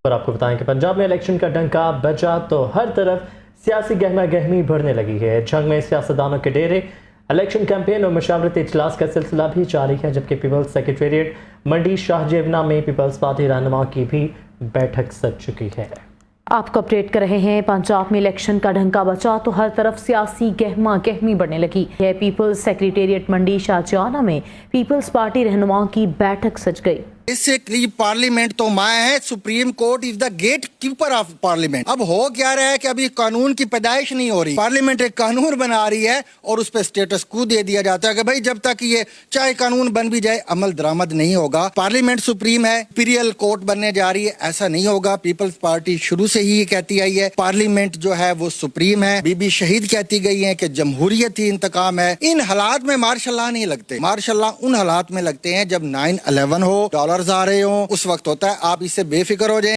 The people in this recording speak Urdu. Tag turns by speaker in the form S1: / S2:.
S1: اور آپ کو بتائیں کہ پنجاب میں الیکشن کا ڈنکا بجا تو ہر طرف سیاسی گہما گہمی بڑھنے لگی ہے۔ جنگ میں سیاستدانوں کے ڈیرے، الیکشن کیمپین اور مشاورتی اجلاس کا سلسلہ بھی جاری ہے، جبکہ پیپلز سیکریٹریٹ منڈی شاہ جیونا میں پیپلز پارٹی رہنما کی بھی بیٹھک سج چکی ہے۔
S2: آپ کو اپڈیٹ کر رہے ہیں۔ پنجاب میں الیکشن کا ڈھنکا بچا تو ہر طرف سیاسی گہما گہمی بڑھنے لگی ہے۔ پیپلز سیکریٹریٹ منڈی شاہ جیونا میں پیپلز پارٹی رہنماؤں کی بیٹھک سج گئی۔
S3: بیسکلی پارلیمنٹ تو ماں ہے، supreme court is the gate keeper of parliament. اب ہو کیا رہا ہے کہ ابھی قانون کی پیدائش نہیں ہو رہی، پارلیمنٹ ایک قانون بنا رہی ہے اور اس پہ سٹیٹس کو دے دیا جاتا ہے کہ بھائی جب تک یہ چاہے قانون بن بھی جائے عمل درآمد نہیں ہوگا۔ پارلیمنٹ سپریم ہے، امپیریل کورٹ بننے جا رہی ہے، ایسا نہیں ہوگا۔ پیپلز پارٹی شروع سے ہی یہ کہتی آئی ہے پارلیمنٹ جو ہے وہ سپریم ہے۔ بی بی شہید کہتی گئی ہیں کہ جمہوریت ہی انتقام ہے۔ ان حالات میں مارشل لا نہیں لگتے، مارشل لا ان حالات میں لگتے ہیں جب 9/11 ہو، ڈالرز آ رہے ہوں، اس وقت ہوتا ہے۔ آپ اس سے بے فکر ہو جائیں۔